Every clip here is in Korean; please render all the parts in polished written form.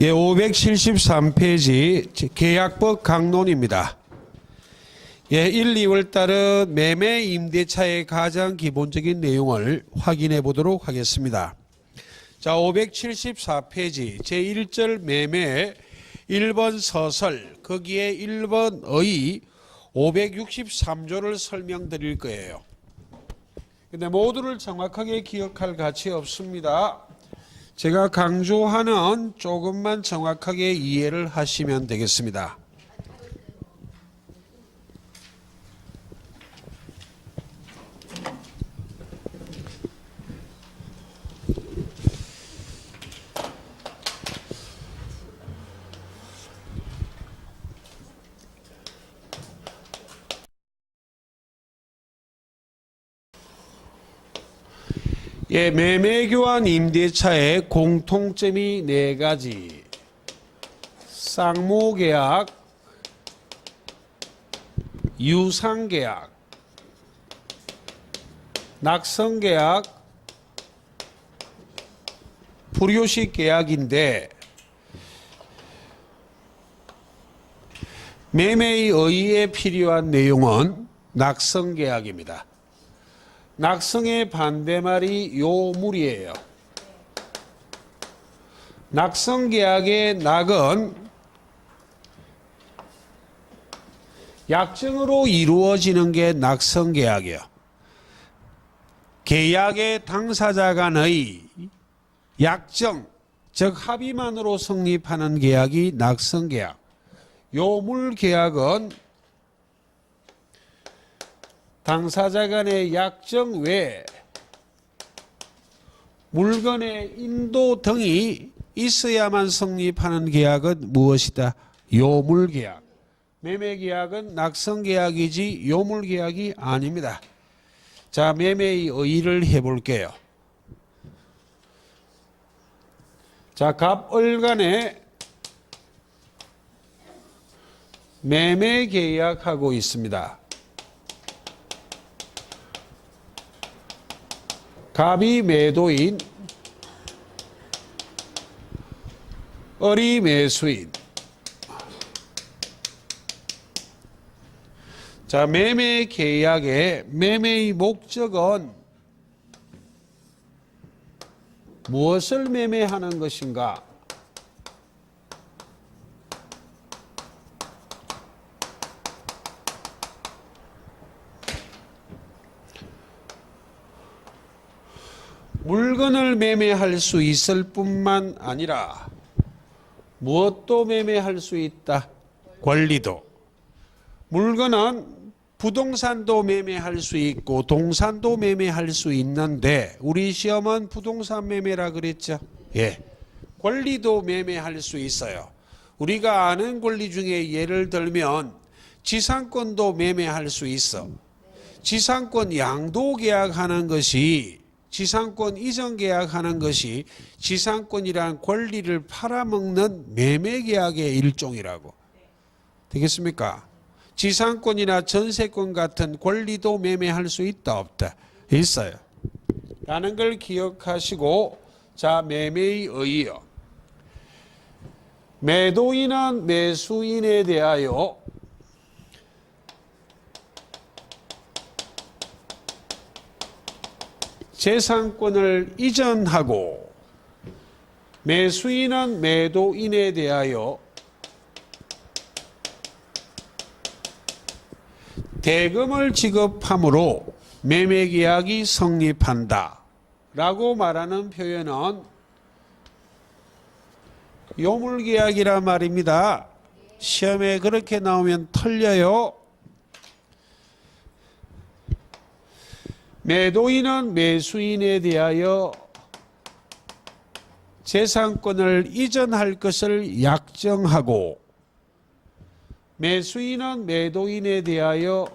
예, 573페이지 계약법 강론입니다. 예, 1, 2월 달은 매매 임대차의 가장 기본적인 내용을 확인해 보도록 하겠습니다. 자, 574페이지 제1절 매매 1번 서설 거기에 1번 의 563조를 설명드릴 거예요. 근데 모두를 정확하게 기억할 가치 없습니다. 제가 강조하는 조금만 정확하게 이해를 하시면 되겠습니다. 예, 매매교환 임대차의 공통점이 4가지. 쌍무계약, 유상계약, 낙성계약, 불효식 계약인데 매매의 의의에 필요한 내용은 낙성계약입니다. 낙성의 반대말이 요물이에요. 낙성계약의 낙은 약정으로 이루어지는 게 낙성계약이에요. 계약의 당사자 간의 약정, 즉 합의만으로 성립하는 계약이 낙성계약. 요물계약은 당사자 간의 약정 외에 물건의 인도 등이 있어야만 성립하는 계약은 무엇이다? 요물계약. 매매계약은 낙성계약이지 요물계약이 아닙니다. 자, 매매의 의의를 해볼게요. 자, 갑을 간에 매매계약하고 있습니다. 갑이 매도인, 을이 매수인. 자, 매매 계약의 매매의 목적은 무엇을 매매하는 것인가? 물건을 매매할 수 있을 뿐만 아니라 무엇도 매매할 수 있다? 권리도. 물건은 부동산도 매매할 수 있고 동산도 매매할 수 있는데 우리 시험은 부동산 매매라 그랬죠? 예. 권리도 매매할 수 있어요. 우리가 아는 권리 중에 예를 들면 지상권도 매매할 수 있어. 지상권 양도 계약하는 것이 지상권 이전 계약하는 것이 지상권이란 권리를 팔아먹는 매매계약의 일종이라고. 되겠습니까? 지상권이나 전세권 같은 권리도 매매할 수 있다 없다? 있어요. 라는 걸 기억하시고, 자, 매매의 의의요. 매도인은 매수인에 대하여 재산권을 이전하고 매수인은 매도인에 대하여 대금을 지급함으로 매매계약이 성립한다 라고 말하는 표현은 요물계약이란 말입니다. 시험에 그렇게 나오면 틀려요. 매도인은 매수인에 대하여 재산권을 이전할 것을 약정하고 매수인은 매도인에 대하여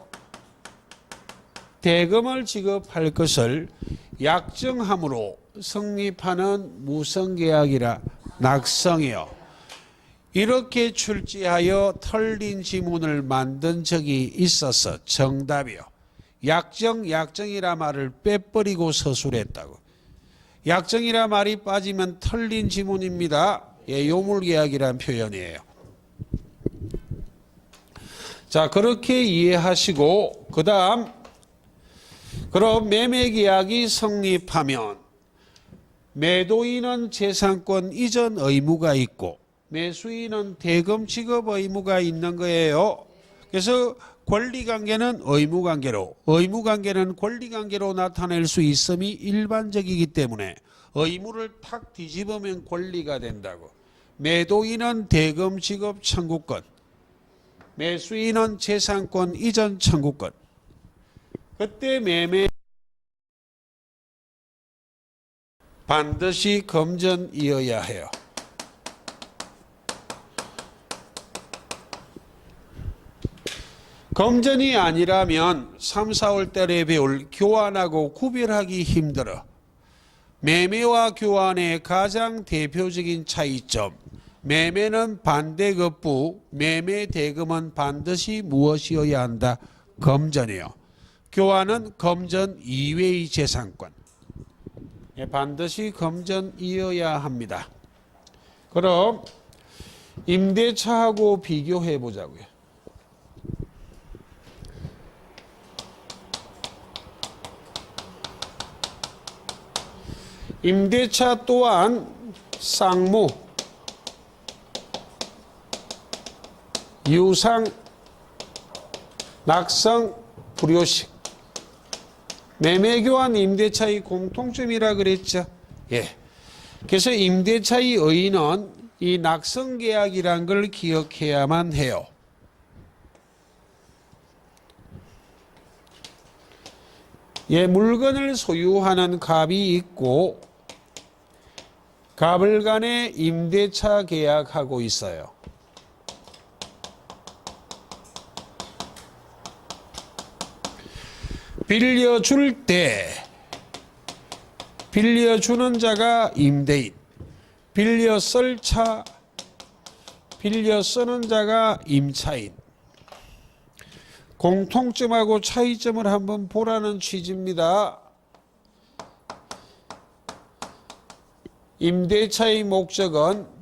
대금을 지급할 것을 약정함으로 성립하는 무성계약이라 낙성이요. 이렇게 출제하여 틀린 지문을 만든 적이 있어서 정답이요. 약정이라 말을 빼버리고 서술했다고. 약정이라 말이 빠지면 틀린 지문입니다. 예, 요물계약이란 표현이에요. 자, 그렇게 이해하시고 그 다음 그럼 매매계약이 성립하면 매도인은 재산권 이전 의무가 있고 매수인은 대금 지급 의무가 있는 거예요. 그래서 권리관계는 의무관계로, 의무관계는 권리관계로 나타낼 수 있음이 일반적이기 때문에 의무를 탁 뒤집으면 권리가 된다고. 매도인은 대금 지급 청구권, 매수인은 재산권 이전 청구권. 그때 매매 반드시 검전이어야 해요. 검전이 아니라면 3, 4월 달에 배울 교환하고 구별하기 힘들어. 매매와 교환의 가장 대표적인 차이점. 매매는 반대급부, 매매 대금은 반드시 무엇이어야 한다? 검전이요. 교환은 검전 이외의 재산권. 반드시 검전이어야 합니다. 그럼 임대차하고 비교해 보자고요. 임대차 또한 쌍무, 유상, 낙성, 불효식. 매매교환 임대차의 공통점이라 그랬죠. 예. 그래서 임대차의 의의는 이 낙성계약이란 걸 기억해야만 해요. 예, 물건을 소유하는 갑이 있고 갑을 간에 임대차 계약하고 있어요. 빌려줄 때 빌려주는 자가 임대인, 빌려 쓰는 자가 임차인. 공통점하고 차이점을 한번 보라는 취지입니다. 임대차의 목적은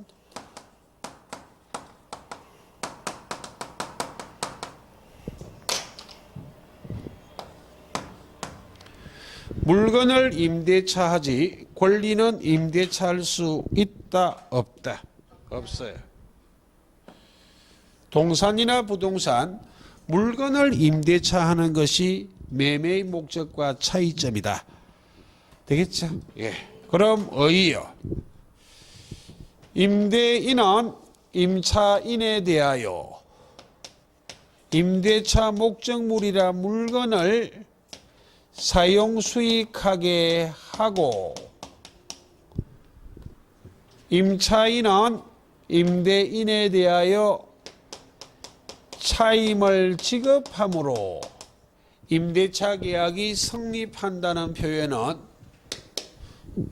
물건을 임대차하지 권리는 임대차할 수 있다 없다? 없어요. 동산이나 부동산 물건을 임대차하는 것이 매매의 목적과 차이점이다. 되겠죠? 예. 그럼 의의요. 임대인은 임차인에 대하여 임대차 목적물이라 물건을 사용 수익하게 하고 임차인은 임대인에 대하여 차임을 지급함으로 임대차 계약이 성립한다는 표현은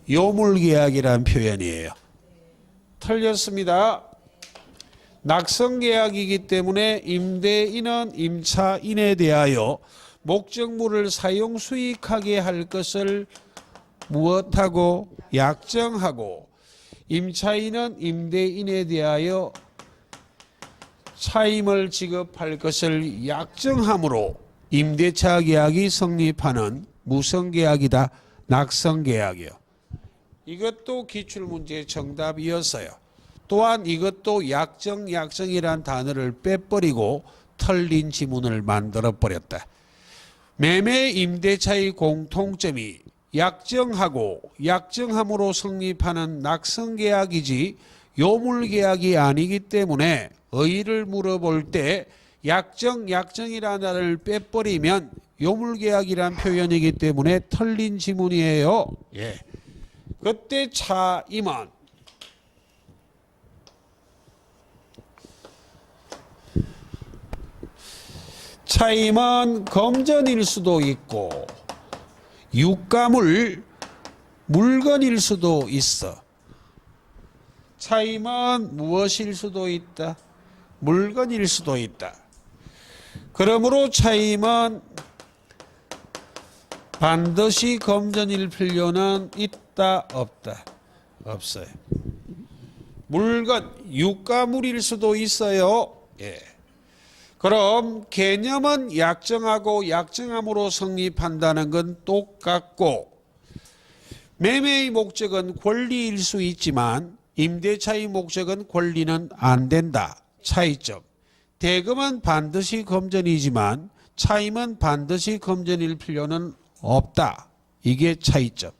요물계약이라는 표현이에요. 틀렸습니다. 낙성계약이기 때문에 임대인은 임차인에 대하여 목적물을 사용 수익하게 할 것을 무엇하고 약정하고 임차인은 임대인에 대하여 차임을 지급할 것을 약정함으로 임대차 계약이 성립하는 무슨 계약이다? 낙성계약이요. 이것도 기출문제 정답이었어요. 또한 이것도 약정이란 단어를 빼버리고 털린 지문을 만들어버렸다. 매매 임대차의 공통점이 약정하고 약정함으로 성립하는 낙성계약이지 요물계약이 아니기 때문에 의의를 물어볼 때 약정이라는 단어를 빼버리면 요물계약이란 표현이기 때문에 털린 지문이에요. 예. 그때 차임은 검전일 수도 있고 유가물 물건일 수도 있어. 차임은 무엇일 수도 있다? 물건일 수도 있다. 그러므로 차임은 반드시 검전일 필요는 있다 없다? 없어요. 물건, 유가물일 수도 있어요. 예. 그럼 개념은 약정하고 약정함으로 성립한다는 건 똑같고, 매매의 목적은 권리일 수 있지만 임대차의 목적은 권리는 안 된다. 차이점. 대금은 반드시 금전이지만 차임은 반드시 금전일 필요는 없다. 이게 차이점.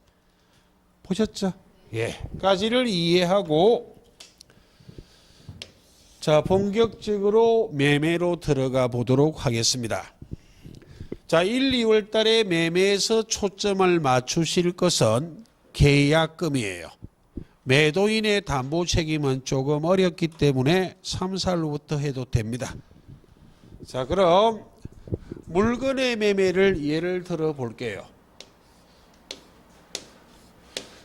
보셨죠? 예. 까지를 이해하고, 자, 본격적으로 매매로 들어가 보도록 하겠습니다. 자, 1, 2월 달에 매매에서 초점을 맞추실 것은 계약금이에요. 매도인의 담보 책임은 조금 어렵기 때문에 3, 4일부터 해도 됩니다. 자, 그럼 물건의 매매를 예를 들어 볼게요.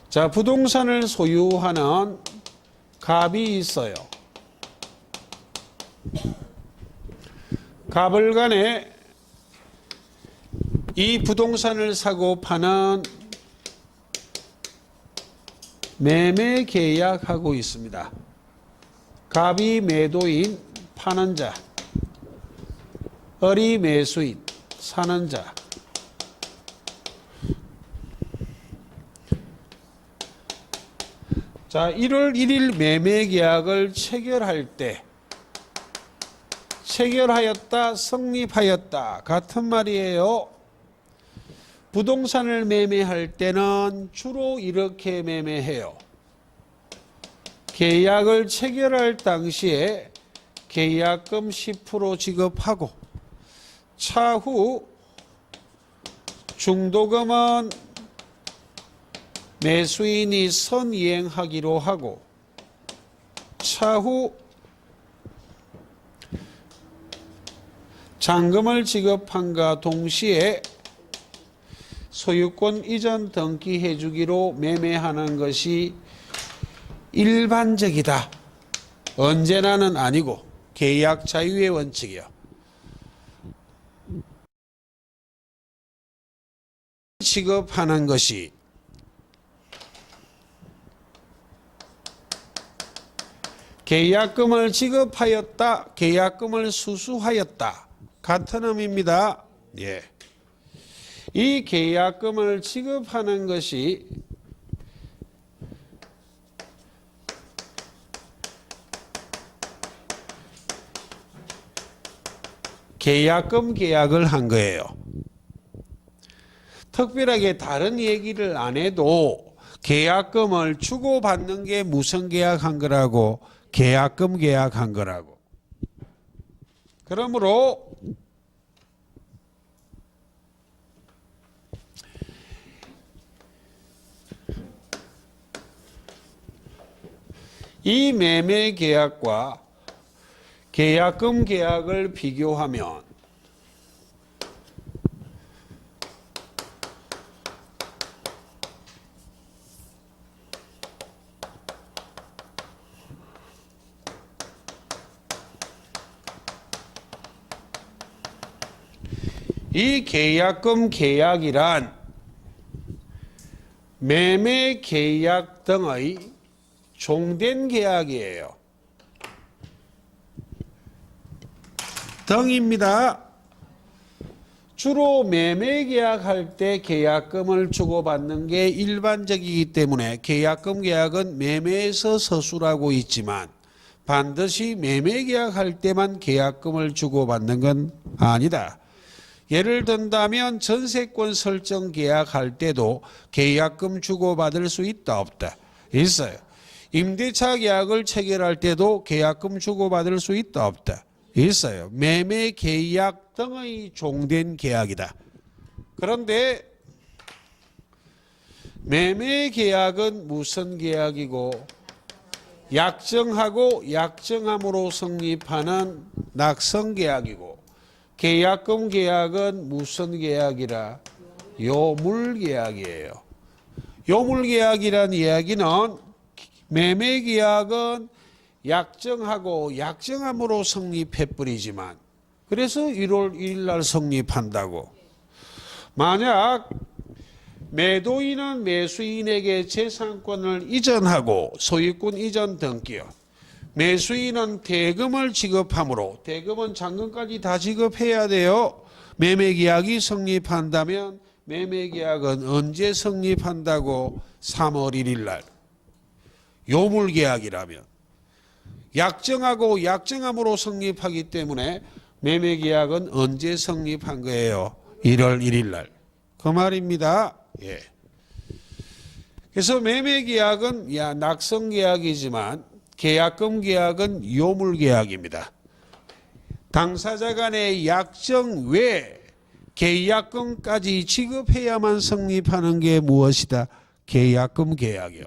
자, 부동산을 소유하는 갑이 있어요. 갑을 간에 이 부동산을 사고 파는 매매 계약하고 있습니다. 갑이 매도인, 파는 자, 을이 매수인, 사는 자. 자, 1월 1일 매매 계약을 체결할 때 체결하였다, 성립하였다 같은 말이에요. 부동산을 매매할 때는 주로 이렇게 매매해요. 계약을 체결할 당시에 계약금 10% 지급하고 차후 중도금은 매수인이 선이행하기로 하고 차후 잔금을 지급함과 동시에 소유권 이전 등기해 주기로 매매하는 것이 일반적이다. 언제나는 아니고 계약 자유의 원칙이요. 지급하는 것이 계약금을 지급하였다, 계약금을 수수하였다 같은 의미입니다. 예. 이 계약금을 지급하는 것이 계약금 계약을 한 거예요. 특별하게 다른 얘기를 안 해도 계약금을 주고받는 게 무슨 계약한 거라고? 계약금 계약한 거라고. 그러므로 이 매매 계약과 계약금 계약을 비교하면 이 계약금 계약이란 매매 계약 등의 종된 계약이에요. 등입니다. 주로 매매 계약할 때 계약금을 주고받는 게 일반적이기 때문에 계약금 계약은 매매에서 서술하고 있지만 반드시 매매 계약할 때만 계약금을 주고받는 건 아니다. 예를 든다면 전세권 설정 계약할 때도 계약금 주고받을 수 있다 없다? 있어요. 임대차 계약을 체결할 때도 계약금 주고받을 수 있다 없다? 있어요. 매매 계약 등의 종된 계약이다. 그런데 매매 계약은 무슨 계약이고 약정하고 약정함으로 성립하는 낙성 계약이고 계약금 계약은 무슨 계약이라? 요물 계약이에요. 요물 계약이란 이야기는 매매 계약은 약정하고 약정함으로 성립해버리지만 그래서 1월 1일 날 성립한다고. 만약 매도인은 매수인에게 재산권을 이전하고 소유권 이전 등기요. 매수인은 대금을 지급하므로 대금은 잔금까지 다 지급해야 돼요. 매매계약이 성립한다면 매매계약은 언제 성립한다고? 3월 1일 날. 요물계약이라면 약정하고 약정함으로 성립하기 때문에 매매계약은 언제 성립한 거예요? 1월 1일 날. 그 말입니다. 예. 그래서 매매계약은 낙성계약이지만 계약금 계약은 요물계약입니다. 당사자 간의 약정 외에 계약금까지 지급해야만 성립하는 게 무엇이다? 계약금 계약이요.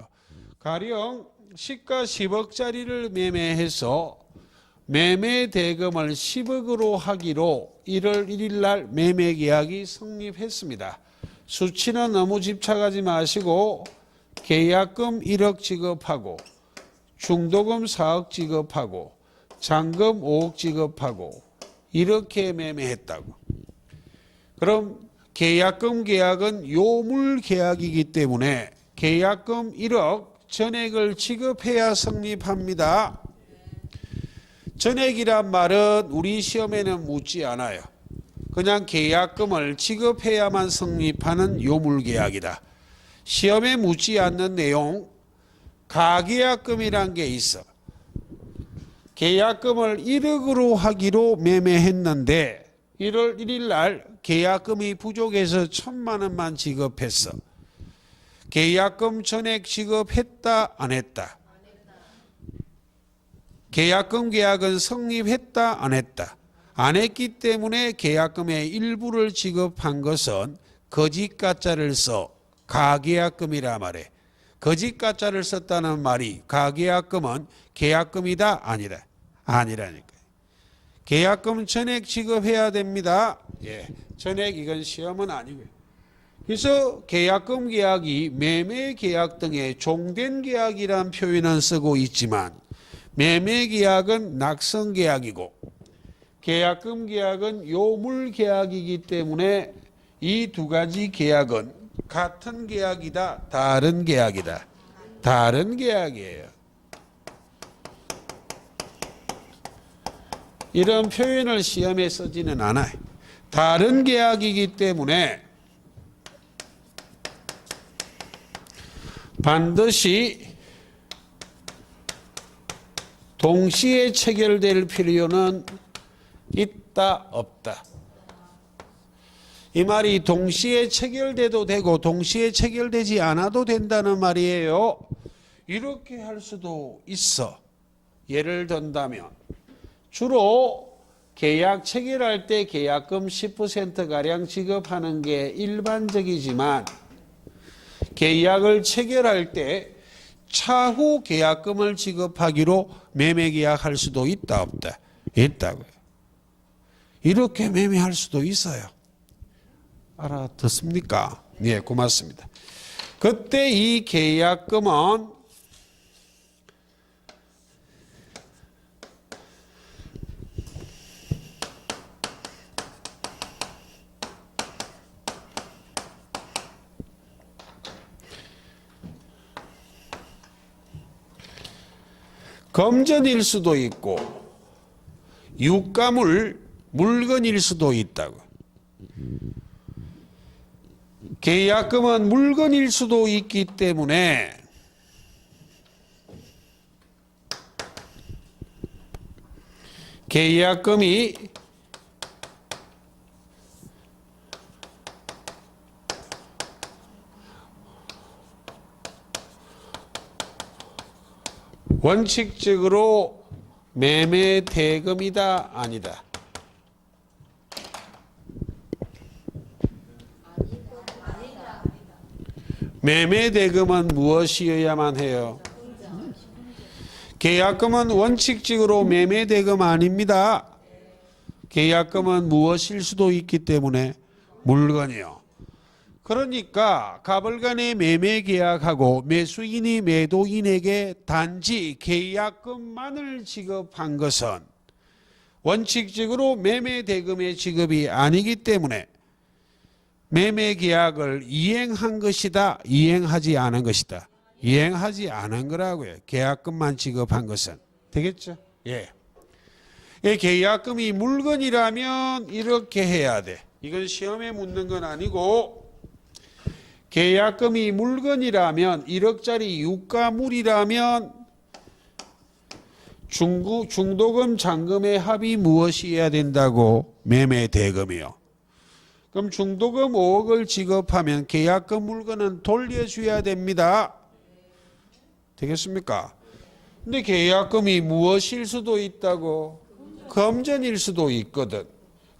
가령 시가 10억짜리를 매매해서 매매 대금을 10억으로 하기로 1월 1일 날 매매 계약이 성립했습니다. 수치는 너무 집착하지 마시고 계약금 1억 지급하고 중도금 4억 지급하고 잔금 5억 지급하고 이렇게 매매했다고. 그럼 계약금 계약은 요물 계약이기 때문에 계약금 1억 전액을 지급해야 성립합니다. 전액이란 말은 우리 시험에는 묻지 않아요. 그냥 계약금을 지급해야만 성립하는 요물계약이다. 시험에 묻지 않는 내용, 가계약금이란 게 있어. 계약금을 1억으로 하기로 매매했는데 1월 1일 날 계약금이 부족해서 1,000만 원만 지급했어. 계약금 전액 지급했다 안 했다? 계약금 계약은 성립했다 안 했다? 안 했기 때문에 계약금의 일부를 지급한 것은 거짓 가짜를 써 가계약금이라 말해. 거짓 가짜를 썼다는 말이 가계약금은 계약금이다 아니다? 아니라니까. 계약금 전액 지급해야 됩니다. 예, 전액 이건 시험은 아니고요. 그래서 계약금 계약이 매매 계약 등의 종된 계약이란 표현은 쓰고 있지만 매매 계약은 낙성 계약이고 계약금 계약은 요물 계약이기 때문에 이 두 가지 계약은 같은 계약이다, 다른 계약이다. 다른 계약이에요. 이런 표현을 시험에 쓰지는 않아요. 다른 계약이기 때문에 반드시 동시에 체결될 필요는 있다, 없다. 이 말이 동시에 체결돼도 되고 동시에 체결되지 않아도 된다는 말이에요. 이렇게 할 수도 있어. 예를 든다면 주로 계약 체결할 때 계약금 10%가량 지급하는 게 일반적이지만 계약을 체결할 때 차후 계약금을 지급하기로 매매계약할 수도 있다, 없다? 있다고요. 이렇게 매매할 수도 있어요. 알아듣습니까? 네, 고맙습니다. 그때 이 계약금은 금전일 수도 있고 유가물, 물건일 수도 있다고. 계약금은 물건일 수도 있기 때문에 계약금이 원칙적으로 매매 대금이다, 아니다? 매매 대금은 무엇이어야만 해요? 계약금은 원칙적으로 매매 대금 아닙니다. 계약금은 무엇일 수도 있기 때문에 물건이요. 그러니까 가불간에 매매 계약하고 매수인이 매도인에게 단지 계약금만을 지급한 것은 원칙적으로 매매 대금의 지급이 아니기 때문에 매매 계약을 이행한 것이다, 이행하지 않은 것이다. 이행하지 않은 거라고요. 계약금만 지급한 것은. 되겠죠? 예. 계약금이 물건이라면 이렇게 해야 돼. 이건 시험에 묻는 건 아니고, 계약금이 물건이라면 1억짜리 유가물이라면 중도금 잔금의 합이 무엇이어야 된다고? 매매 대금이요. 그럼 중도금 5억을 지급하면 계약금 물건은 돌려줘야 됩니다. 되겠습니까? 근데 계약금이 무엇일 수도 있다고? 금전일 수도 있거든.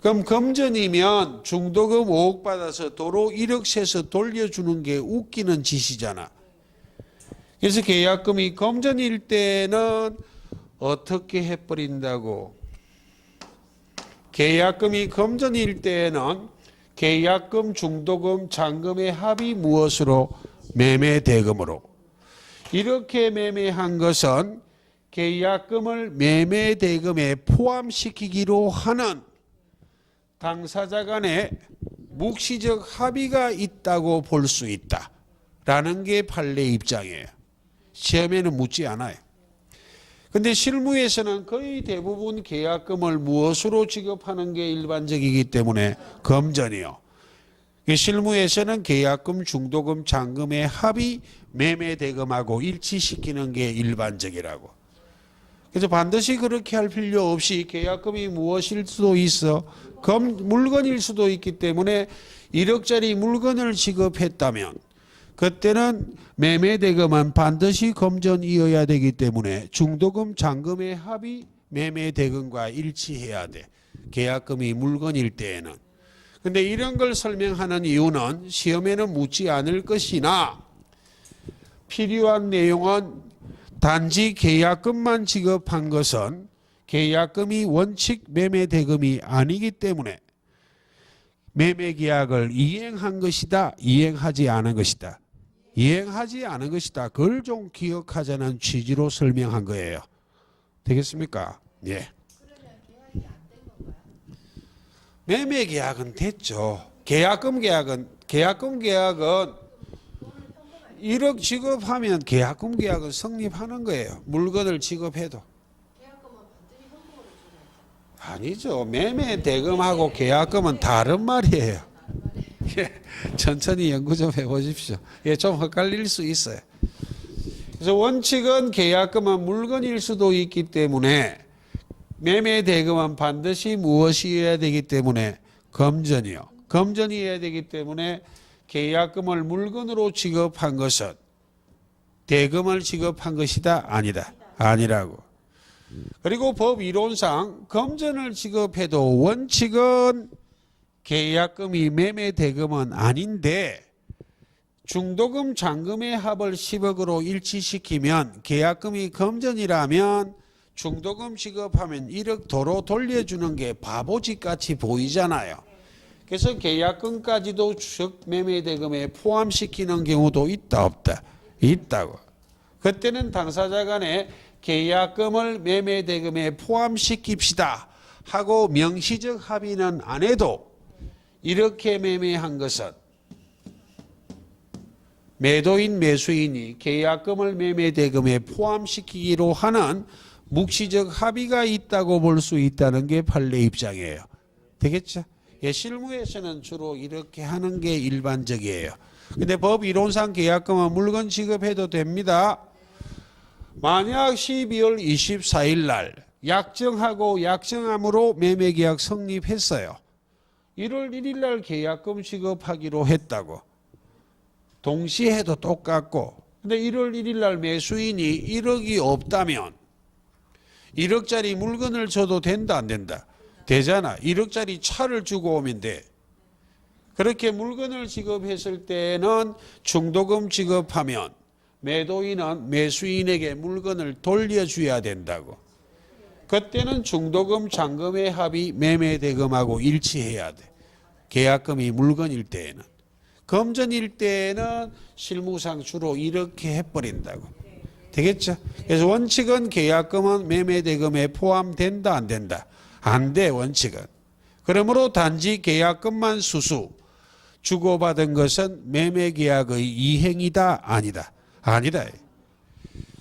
그럼 금전이면 중도금 5억 받아서 도로 1억 세서 돌려주는 게 웃기는 짓이잖아. 그래서 계약금이 금전일 때는 어떻게 해버린다고? 계약금이 금전일 때는 계약금, 중도금, 잔금의 합이 무엇으로? 매매 대금으로. 이렇게 매매한 것은 계약금을 매매 대금에 포함시키기로 하는 당사자 간에 묵시적 합의가 있다고 볼 수 있다라는 게 판례 입장이에요. 시험에는 묻지 않아요. 근데 실무에서는 거의 대부분 계약금을 무엇으로 지급하는 게 일반적이기 때문에 금전이요. 실무에서는 계약금, 중도금, 잔금의 합이 매매 대금하고 일치시키는 게 일반적이라고. 그래서 반드시 그렇게 할 필요 없이 계약금이 무엇일 수도 있어? 물건일 수도 있기 때문에 1억짜리 물건을 지급했다면 그때는 매매 대금은 반드시 금전이어야 되기 때문에 중도금, 잔금의 합이 매매 대금과 일치해야 돼. 계약금이 물건일 때에는. 근데 이런 걸 설명하는 이유는 시험에는 묻지 않을 것이나 필요한 내용은 단지 계약금만 지급한 것은 계약금이 원칙 매매 대금이 아니기 때문에 매매 계약을 이행한 것이다, 이행하지 않은 것이다. 이행하지 않은 것이다. 그걸 좀 기억하자는 취지로 설명한 거예요. 되겠습니까? 예. 매매 계약은 됐죠. 계약금 계약은 1억 지급하면 계약금 계약은 성립하는 거예요. 물건을 지급해도. 아니죠. 매매 대금하고 계약금은 다른 말이에요. 예, 천천히 연구 좀 해보십시오. 예, 좀 헷갈릴 수 있어요. 그래서 원칙은 계약금은 물건일 수도 있기 때문에 매매 대금은 반드시 무엇이어야 되기 때문에 금전이요. 금전이어야 되기 때문에 계약금을 물건으로 지급한 것은 대금을 지급한 것이다, 아니다. 아니라고. 그리고 법 이론상 금전을 지급해도 원칙은 계약금이 매매 대금은 아닌데 중도금, 잔금의 합을 10억으로 일치시키면 계약금이 금전이라면 중도금 지급하면 1억 도로 돌려주는 게 바보짓같이 보이잖아요. 그래서 계약금까지도 즉 매매 대금에 포함시키는 경우도 있다, 없다? 있다고. 그때는 당사자 간에 계약금을 매매 대금에 포함시킵시다 하고 명시적 합의는 안 해도 이렇게 매매한 것은 매도인 매수인이 계약금을 매매 대금에 포함시키기로 하는 묵시적 합의가 있다고 볼 수 있다는 게 판례 입장이에요. 되겠죠? 예, 실무에서는 주로 이렇게 하는 게 일반적이에요. 근데 법 이론상 계약금은 물건 지급해도 됩니다. 만약 12월 24일 날 약정하고 약정함으로 매매계약 성립했어요. 1월 1일 날 계약금 지급하기로 했다고. 동시에 해도 똑같고. 근데 1월 1일 날 매수인이 1억이 없다면 1억짜리 물건을 줘도 된다, 안 된다? 되잖아. 1억짜리 차를 주고 오면 돼. 그렇게 물건을 지급했을 때는 중도금 지급하면 매도인은 매수인에게 물건을 돌려줘야 된다고. 그때는 중도금, 잔금의 합이 매매 대금하고 일치해야 돼. 계약금이 물건일 때에는. 금전일 때에는 실무상 주로 이렇게 해버린다고. 되겠죠? 그래서 원칙은 계약금은 매매 대금에 포함된다, 안 된다? 안 돼, 원칙은. 그러므로 단지 계약금만 수수, 주고받은 것은 매매계약의 이행이다 아니다. 아니다.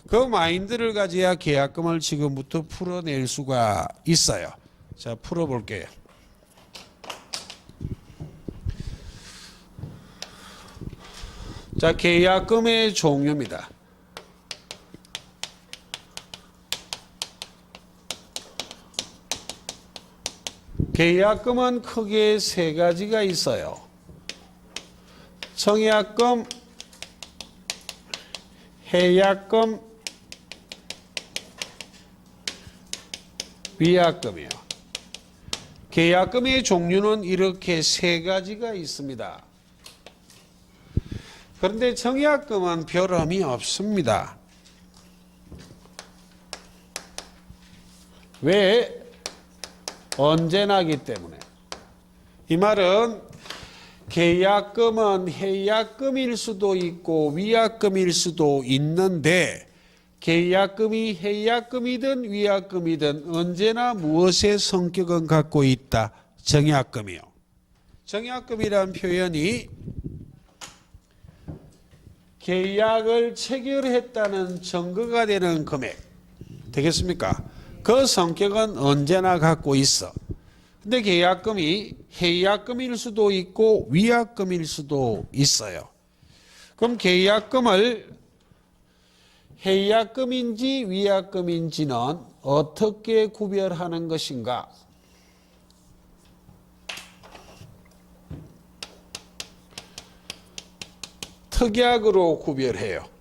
그 마인드를 가져야 계약금을 지금부터 풀어낼 수가 있어요. 자, 풀어볼게요. 자, 계약금의 종류입니다. 계약금은 크게 세 가지가 있어요. 청약금, 해약금, 위약금이요. 계약금의 종류는 이렇게 세 가지가 있습니다. 그런데 청약금은 별 의미 없습니다. 왜? 언제나기 때문에. 이 말은 계약금은 해약금일 수도 있고 위약금일 수도 있는데 계약금이 해약금이든 위약금이든 언제나 무엇의 성격은 갖고 있다? 정약금이요. 정약금이란 표현이 계약을 체결했다는 증거가 되는 금액 되겠습니까? 그 성격은 언제나 갖고 있어. 근데 계약금이 해약금일 수도 있고 위약금일 수도 있어요. 그럼 계약금을 해약금인지 위약금인지는 어떻게 구별하는 것인가? 특약으로 구별해요.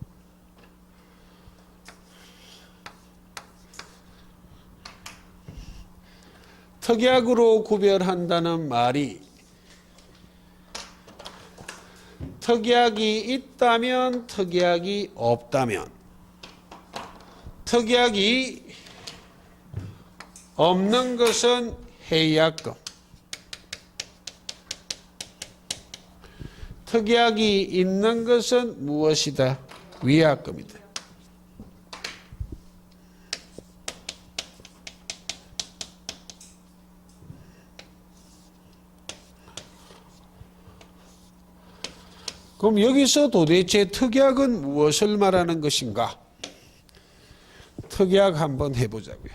특약으로 구별한다는 말이 특약이 있다면 특약이 없다면 특약이 없는 것은 해약금 특약이 있는 것은 무엇이다? 위약금이다. 그럼 여기서 도대체 특약은 무엇을 말하는 것인가? 특약 한번 해보자고요.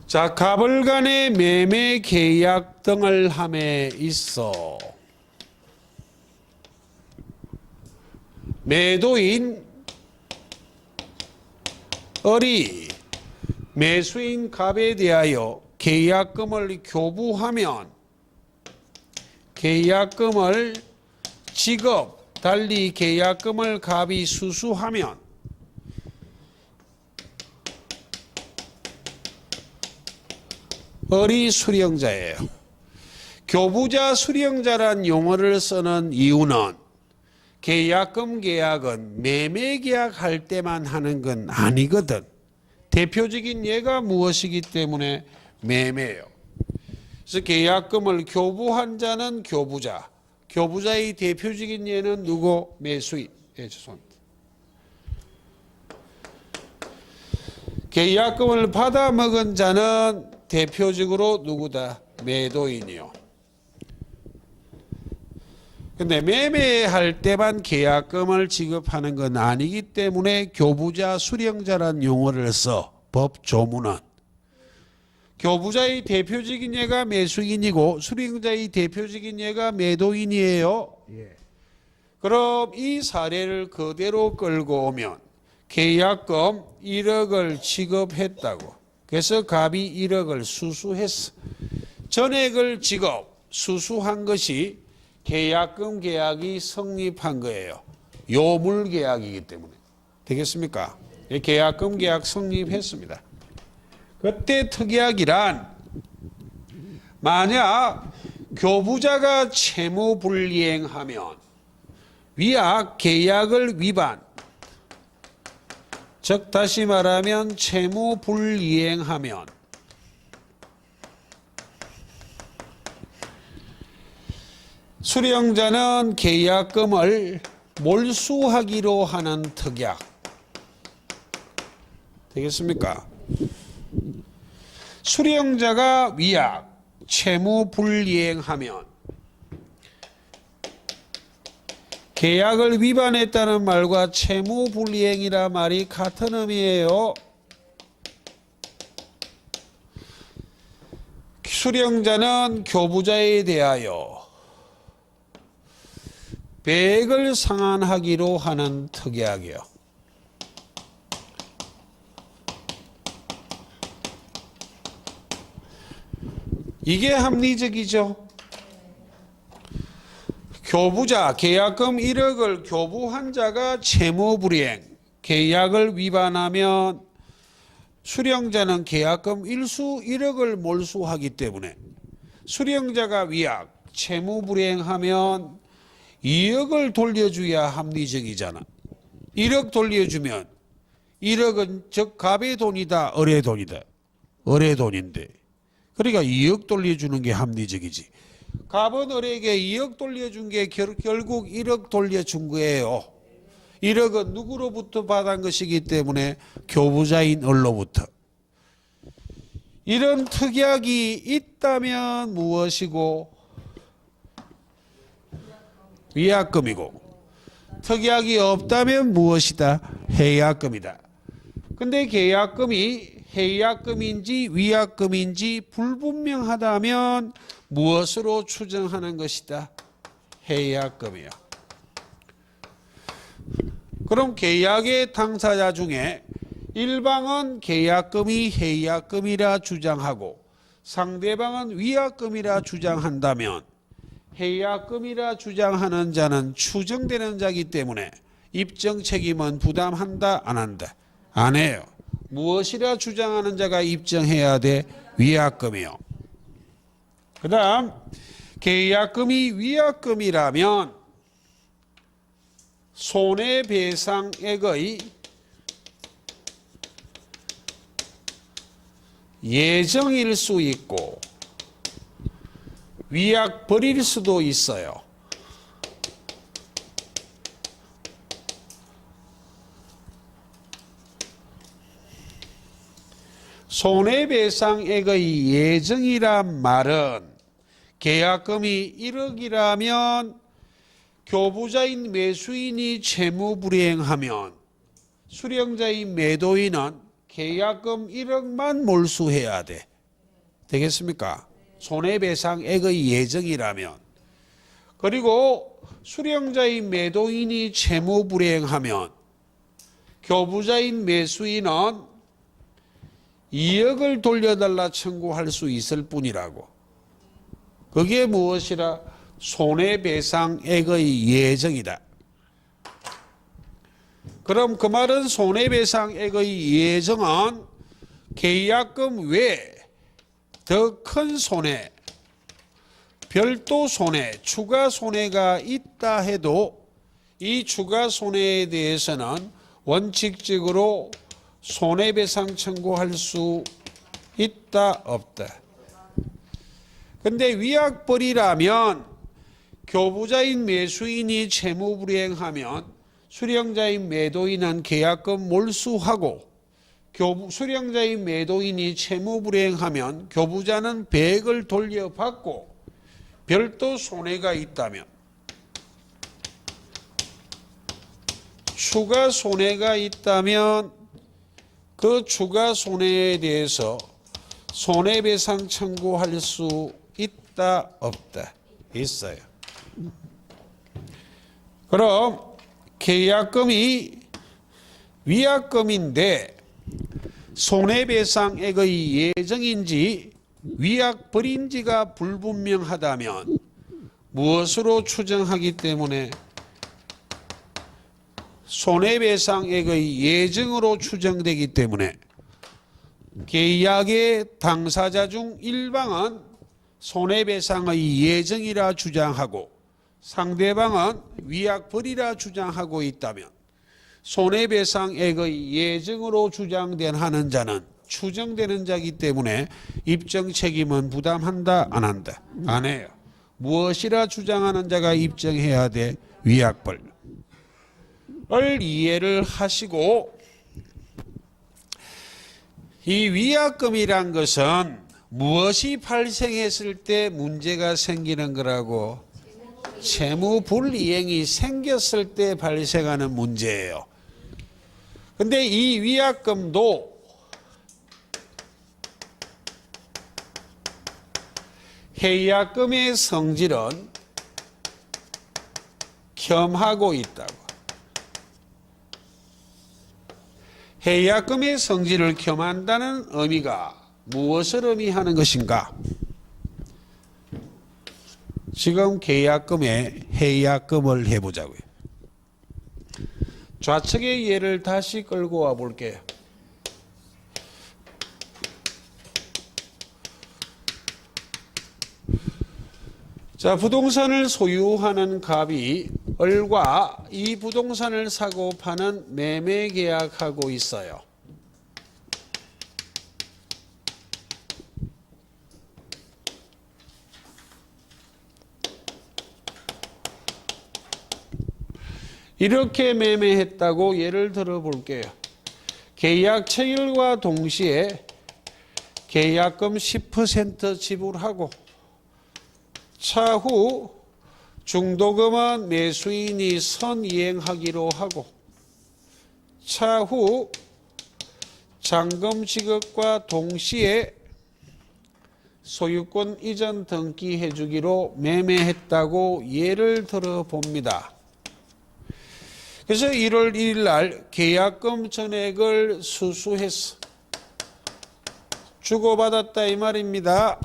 자, 갑을 간의 매매 계약 등을 함에 있어 매도인 을이 매수인 갑에 대하여 계약금을 교부하면 계약금을 지급 달리 계약금을 갑이 수수하면 을이 수령자예요. 교부자 수령자란 용어를 쓰는 이유는 계약금 계약은 매매 계약할 때만 하는 건 아니거든. 대표적인 예가 무엇이기 때문에 매매예요. 그래서 계약금을 교부한 자는 교부자. 교부자의 대표적인 예는 누구? 매수인. 죄송합니다. 계약금을 받아먹은 자는 대표적으로 누구다? 매도인이요. 근데 매매할 때만 계약금을 지급하는 건 아니기 때문에 교부자 수령자란 용어를 써. 법조문은. 교부자의 대표적인 예가 매수인이고 수령자의 대표적인 예가 매도인이에요. 그럼 이 사례를 그대로 끌고 오면 계약금 1억을 지급했다고. 그래서 갑이 1억을 수수했어. 전액을 지급, 수수한 것이 계약금 계약이 성립한 거예요. 요물 계약이기 때문에. 되겠습니까? 계약금 계약 성립했습니다. 그때 특약이란 만약 교부자가 채무 불이행하면 위약 계약을 위반 즉 다시 말하면 채무 불이행하면 수령자는 계약금을 몰수하기로 하는 특약. 되겠습니까? 수령자가 위약, 채무 불이행하면 계약을 위반했다는 말과 채무 불이행이라 말이 같은 의미예요. 수령자는 교부자에 대하여 배액을 상환하기로 하는 특약이요. 이게 합리적이죠. 교부자, 계약금 1억을 교부한 자가 채무불이행, 계약을 위반하면 수령자는 계약금 일수 1억을 몰수하기 때문에 수령자가 위약, 채무불이행하면 2억을 돌려줘야 합리적이잖아. 1억 돌려주면 1억은 즉 갑의 돈이다, 을의 돈이다. 을의 돈인데. 그러니까 2억 돌려주는 게 합리적이지. 갑은 을에게 2억 돌려준 게 결국 1억 돌려준 거예요. 1억은 누구로부터 받은 것이기 때문에 교부자인 을로부터. 이런 특약이 있다면 무엇이고? 위약금이고. 특약이 없다면 무엇이다? 해약금이다. 근데 계약금이 해약금인지 위약금인지 불분명하다면 무엇으로 추정하는 것이다? 해약금이야. 그럼 계약의 당사자 중에 일방은 계약금이 해약금이라 주장하고 상대방은 위약금이라 주장한다면 해약금이라 주장하는 자는 추정되는 자이기 때문에 입증 책임은 부담한다, 안 한다? 안 해요. 무엇이라 주장하는 자가 입증해야 돼? 위약금이요. 그 다음 계약금이 위약금이라면 손해배상액의 예정일 수 있고 위약벌일 수도 있어요. 손해배상액의 예정이란 말은 계약금이 1억이라면 교부자인 매수인이 채무불이행하면 수령자인 매도인은 계약금 1억만 몰수해야 돼. 되겠습니까? 손해배상액의 예정이라면. 그리고 수령자인 매도인이 채무불이행하면 교부자인 매수인은 2억을 돌려달라 청구할 수 있을 뿐이라고. 그게 무엇이라? 손해배상액의 예정이다. 그럼 그 말은 손해배상액의 예정은 계약금 외에 더 큰 손해, 별도 손해, 추가 손해가 있다 해도 이 추가 손해에 대해서는 원칙적으로 손해배상 청구할 수 있다, 없다? 근데 위약벌이라면 교부자인 매수인이 채무불이행하면 수령자인 매도인은 계약금 몰수하고 수령자인 매도인이 채무불이행하면 교부자는 배액을 돌려받고 별도 손해가 있다면 추가 손해가 있다면 그 추가 손해에 대해서 손해배상 청구할 수 있다, 없다? 있어요. 그럼 계약금이 위약금인데 손해배상액의 예정인지 위약벌인지가 불분명하다면 무엇으로 추정하기 때문에? 손해배상액의 예정으로 추정되기 때문에 계약의 당사자 중 일방은 손해배상의 예정이라 주장하고 상대방은 위약벌이라 주장하고 있다면 손해배상액의 예정으로 주장된 하는 자는 추정되는 자이기 때문에 입증 책임은 부담한다, 안 한다? 안 해요. 무엇이라 주장하는 자가 입증해야 돼? 위약벌. 이해를 하시고, 이 위약금이란 것은 무엇이 발생했을 때 문제가 생기는 거라고? 채무 불이행이 생겼을 때 발생하는 문제예요. 근데 이 위약금도 해약금의 성질은 겸하고 있다고. 해약금의 성질을 겸한다는 의미가 무엇을 의미하는 것인가? 지금 계약금에 해약금을 해보자고요. 좌측의 예를 다시 끌고 와 볼게요. 자, 부동산을 소유하는 갑이 을과 이 부동산을 사고 파는 매매 계약하고 있어요. 이렇게 매매했다고 예를 들어 볼게요. 계약 체결과 동시에 계약금 10% 지불하고 차후 중도금은 매수인이 선이행하기로 하고 차후 잔금 지급과 동시에 소유권 이전 등기해 주기로 매매했다고 예를 들어 봅니다. 그래서 1월 1일 날 계약금 전액을 수수해서 주고받았다 이 말입니다.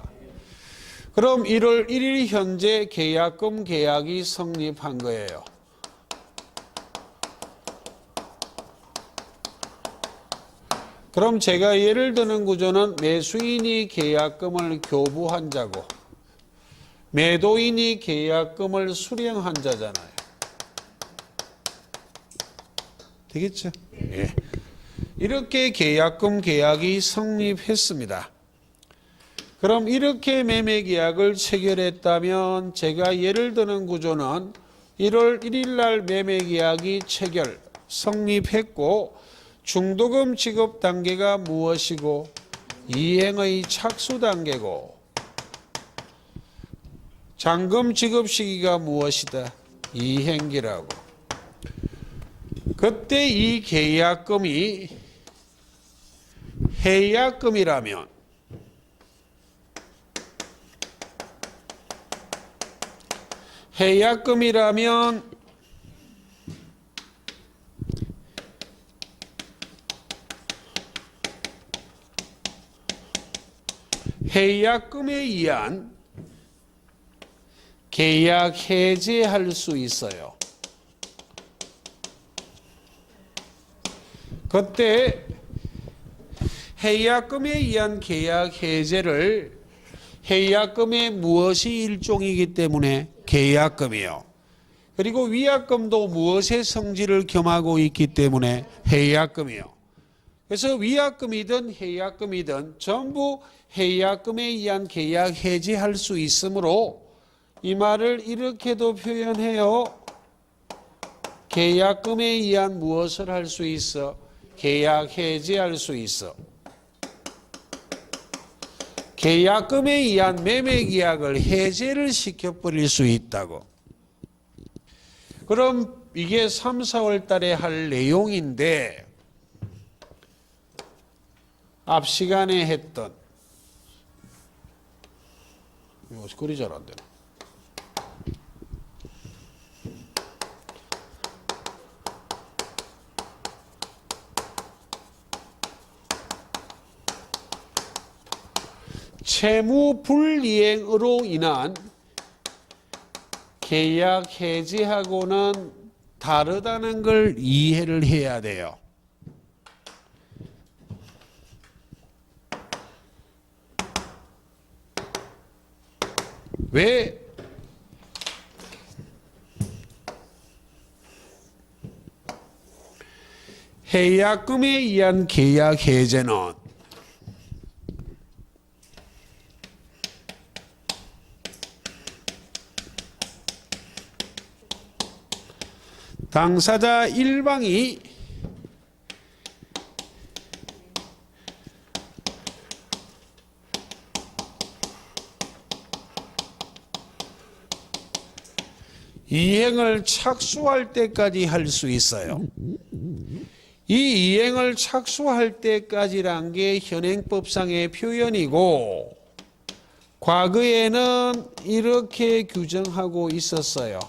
그럼 1월 1일 현재 계약금 계약이 성립한 거예요. 그럼 제가 예를 드는 구조는 매수인이 계약금을 교부한 자고 매도인이 계약금을 수령한 자잖아요. 되겠죠? 예. 이렇게 계약금 계약이 성립했습니다. 그럼 이렇게 매매 계약을 체결했다면 제가 예를 드는 구조는 1월 1일 날 매매 계약이 체결 성립했고 중도금 지급 단계가 무엇이고 이행의 착수 단계고 잔금 지급 시기가 무엇이다? 이행기라고. 그때 이 계약금이 해약금이라면 해약금에 의한 계약 해제할 수 있어요. 그때 해약금에 의한 계약 해제를 해약금의 무엇이 일종이기 때문에 계약금이요. 그리고 위약금도 무엇의 성질을 겸하고 있기 때문에 해약금이요. 그래서 위약금이든 해약금이든 전부 해약금에 의한 계약 해제할 수 있으므로 이 말을 이렇게도 표현해요. 계약금에 의한 무엇을 할 수 있어? 계약 해제할 수 있어. 계약금에 의한 매매 계약을 해제를 시켜버릴 수 있다고. 그럼 이게 3, 4월 달에 할 내용인데 앞 시간에 했던 이거 글이 잘 안 되나? 채무 불이행으로 인한 계약 해지하고는 다르다는 걸 이해를 해야 돼요. 왜? 해약금에 의한 계약 해제는 당사자 일방이 이행을 착수할 때까지 할 수 있어요. 이 이행을 착수할 때까지란 게 현행법상의 표현이고 과거에는 이렇게 규정하고 있었어요.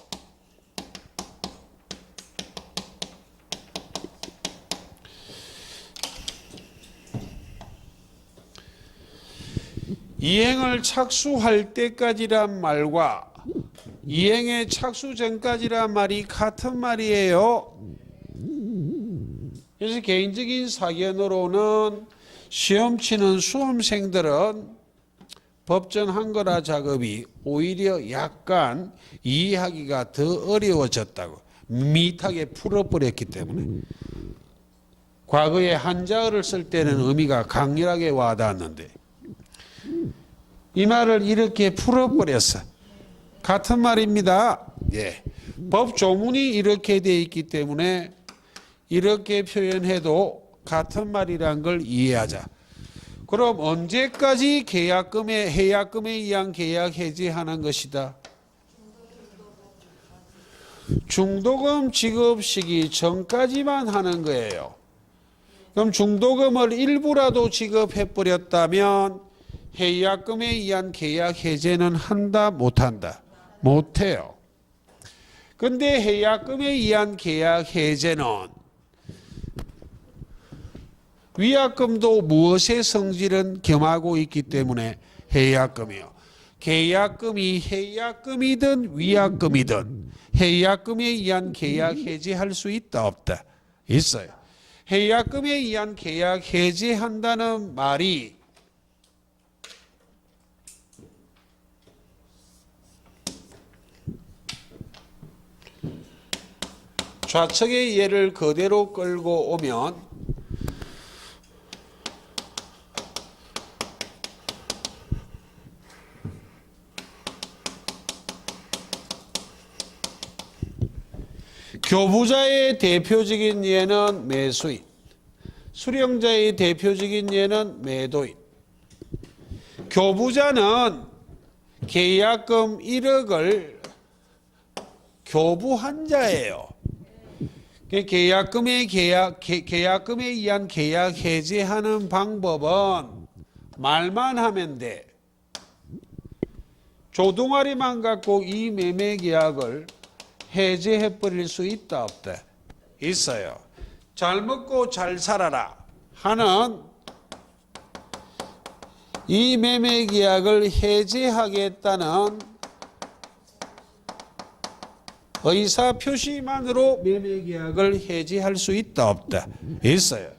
이행을 착수할 때까지란 말과 이행의 착수 전까지란 말이 같은 말이에요. 그래서 개인적인 사견으로는 시험 치는 수험생들은 법전 한글화 작업이 오히려 약간 이해하기가 더 어려워졌다고 미탁에 풀어버렸기 때문에 과거에 한자어를 쓸 때는 의미가 강렬하게 와닿았는데 이 말을 이렇게 풀어버렸어. 같은 말입니다. 예. 법 조문이 이렇게 되어 있기 때문에 이렇게 표현해도 같은 말이란 걸 이해하자. 그럼 언제까지 계약금에 해약금에 의한 계약 해지하는 것이다? 중도금 지급 시기 전까지만 하는 거예요. 그럼 중도금을 일부라도 지급해버렸다면 해약금에 의한 계약 해제는 한다 못한다? 못해요. 근데 해약금에 의한 계약 해제는 위약금도 무엇의 성질은 겸하고 있기 때문에 해약금이요. 계약금이 해약금이든 위약금이든 해약금에 의한 계약 해제할 수 있다 없다? 있어요. 해약금에 의한 계약 해제한다는 말이 좌측의 예를 그대로 끌고 오면 교부자의 대표적인 예는 매수인, 수령자의 대표적인 예는 매도인. 교부자는 계약금 1억을 교부한 자예요. 계약금에 의한 계약 해제하는 방법은 말만 하면 돼. 조동아리만 갖고 이 매매 계약을 해제해 버릴 수 있다 없다? 있어요. 잘 먹고 잘 살아라 하는 이 매매 계약을 해제하겠다는 의사 표시만으로 매매 계약을 해지할 수 있다 없다? 있어요.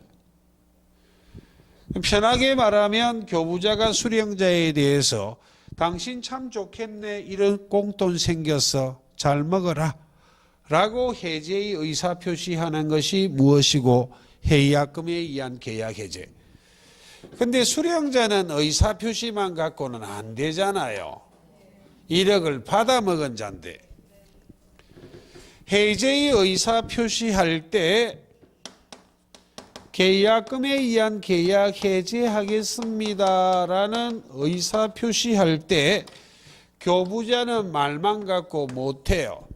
편하게 말하면 교부자가 수령자에 대해서 당신 참 좋겠네, 이런 꽁돈 생겼어, 잘 먹어라 라고 해제의 의사 표시하는 것이 무엇이고 해약금에 의한 계약 해제. 근데 수령자는 의사 표시만 갖고는 안 되잖아요. 1억을 받아 먹은 자인데 해제의 의사 표시할 때 계약금에 의한 계약 해제하겠습니다라는 의사 표시할 때 교부자는 말만 갖고 못해요.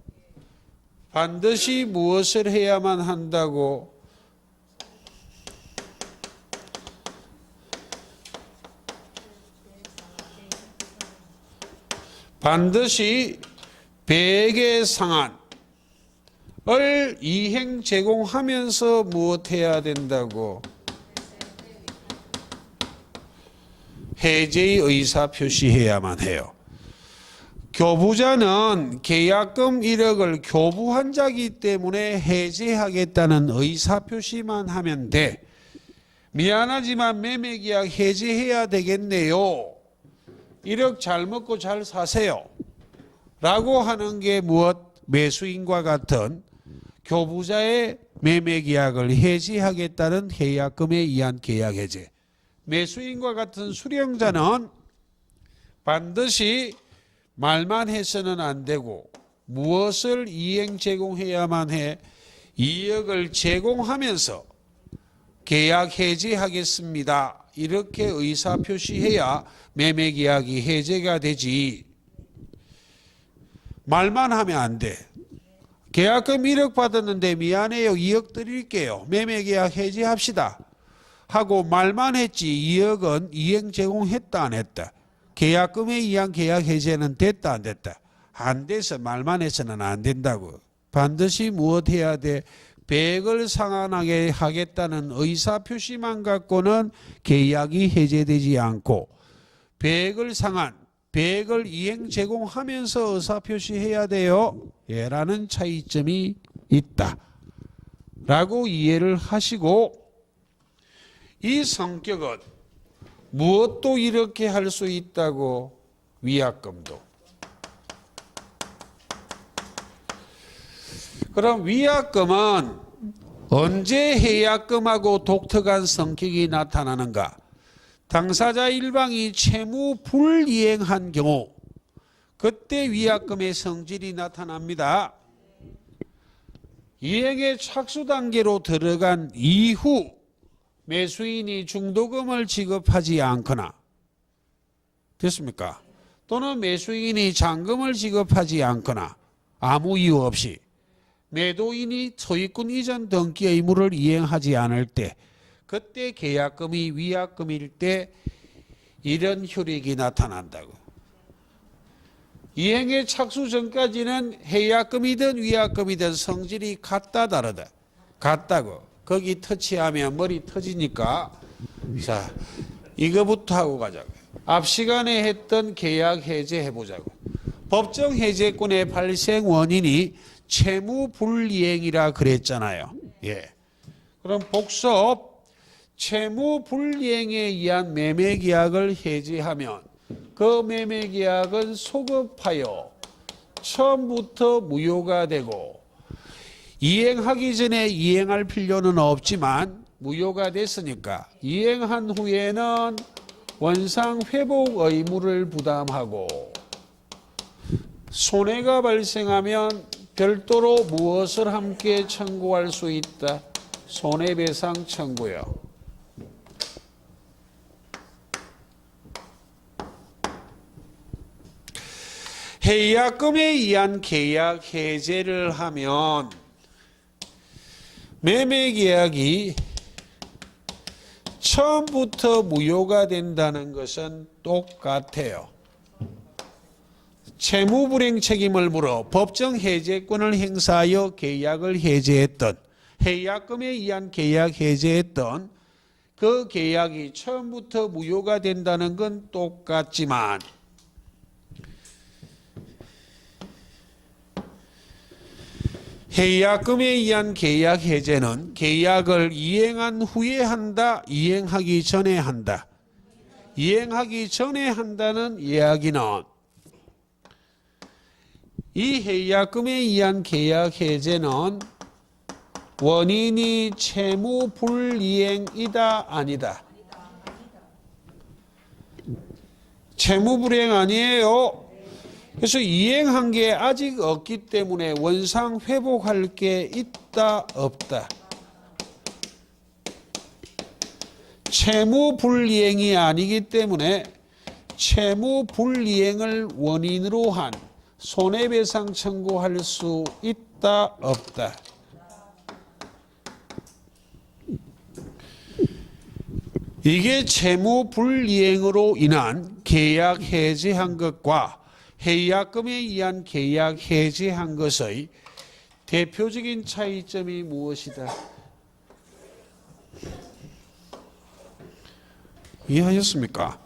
반드시 무엇을 해야만 한다고? 반드시 배액의 상한을 이행 제공하면서 무엇해야 된다고? 해제의 의사 표시해야만 해요. 교부자는 계약금 1억을 교부한 자기 때문에 해제하겠다는 의사 표시만 하면 돼. 미안하지만 매매계약 해제해야 되겠네요. 1억 잘 먹고 잘 사세요 라고 하는 게 무엇? 매수인과 같은 교부자의 매매계약을 해지하겠다는 해약금에 의한 계약 해제. 매수인과 같은 수령자는 반드시 말만 해서는 안 되고 무엇을 이행 제공해야만 해? 2억을 제공하면서 계약 해지하겠습니다. 이렇게 의사표시해야 매매계약이 해제가 되지. 말만 하면 안 돼. 계약금 1억 받았는데 미안해요. 2억 드릴게요. 매매계약 해지합시다. 하고 말만 했지 2억은 이행 제공했다 안 했다. 계약금에 의한 계약 해제는 됐다 안 됐다. 안 돼서 말만 해서는 안 된다고. 반드시 무엇 해야 돼? 100을 상환하게 하겠다는 의사표시만 갖고는 계약이 해제되지 않고 100을 상환, 100을 이행 제공하면서 의사표시해야 돼요. 라는 차이점이 있다. 라고 이해를 하시고 이 성격은 무엇도 이렇게 할 수 있다고 위약금도. 그럼 위약금은 언제 해약금하고 독특한 성격이 나타나는가? 당사자 일방이 채무 불이행한 경우 그때 위약금의 성질이 나타납니다. 이행의 착수 단계로 들어간 이후 매수인이 중도금을 지급하지 않거나 됐습니까? 또는 매수인이 잔금을 지급하지 않거나 아무 이유 없이 매도인이 소유권 이전 등기 의무를 이행하지 않을 때 그때 계약금이 위약금일 때 이런 효력이 나타난다고. 이행의 착수 전까지는 해약금이든 위약금이든 성질이 같다 다르다. 같다고. 거기 터치하면 머리 터지니까 자 이거부터 하고 가자고. 앞 시간에 했던 계약 해제 해보자고. 법정 해제권의 발생 원인이 채무 불이행이라 그랬잖아요. 예. 그럼 복습 채무 불이행에 의한 매매 계약을 해지하면 그 매매 계약은 소급하여 처음부터 무효가 되고 이행하기 전에 이행할 필요는 없지만 무효가 됐으니까 이행한 후에는 원상 회복 의무를 부담하고 손해가 발생하면 별도로 무엇을 함께 청구할 수 있다? 손해배상 청구요. 해약금에 의한 계약 해제를 하면 매매계약이 처음부터 무효가 된다는 것은 똑같아요. 채무불이행 책임을 물어 법정 해제권을 행사하여 계약을 해제했던 해약금에 의한 계약 해제했던 그 계약이 처음부터 무효가 된다는 건 똑같지만 해약금에 의한 계약 해제는 계약을 이행한 후에 한다, 이행하기 전에 한다. 이행하기 전에 한다는 이야기는 이 해약금에 의한 계약 해제는 원인이 채무 불이행이다 아니다. 채무 불이행 아니에요. 그래서 이행한 게 아직 없기 때문에 원상 회복할 게 있다 없다. 채무 불이행이 아니기 때문에 채무 불이행을 원인으로 한 손해배상 청구할 수 있다 없다. 이게 채무 불이행으로 인한 계약 해지한 것과 해약금에 의한 계약 해지한 것의 대표적인 차이점이 무엇이다? 이해하셨습니까?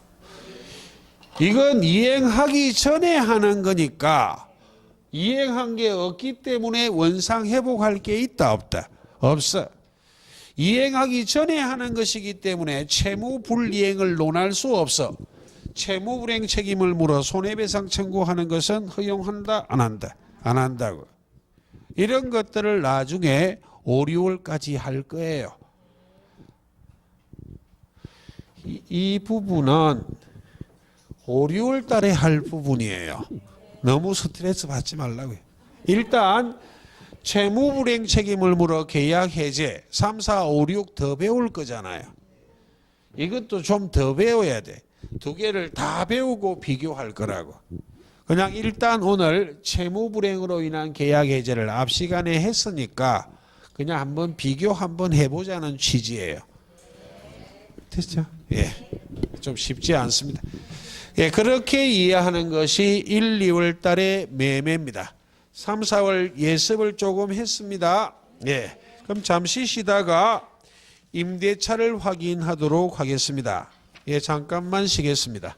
이건 이행하기 전에 하는 거니까 이행한 게 없기 때문에 원상 회복할 게 있다 없다? 없어. 이행하기 전에 하는 것이기 때문에 채무 불이행을 논할 수 없어. 채무 불이행 책임을 물어 손해배상 청구하는 것은 허용한다 안 한다? 안 한다고. 이런 것들을 나중에 5, 6월까지 할 거예요. 이 부분은 5, 6월 달에 할 부분이에요. 너무 스트레스 받지 말라고요. 일단 채무 불이행 책임을 물어 계약 해제 3, 4, 5, 6 더 배울 거잖아요. 이것도 좀 더 배워야 돼. 두 개를 다 배우고 비교할 거라고. 그냥 일단 오늘 채무 불이행으로 인한 계약 해제를 앞 시간에 했으니까 그냥 한번 비교 한번 해보자는 취지예요. 됐죠? 예, 좀 쉽지 않습니다. 예, 그렇게 이해하는 것이 1, 2월 달의 매매입니다. 3, 4월 예습을 조금 했습니다. 예, 그럼 잠시 쉬다가 임대차를 확인하도록 하겠습니다. 예, 잠깐만 쉬겠습니다.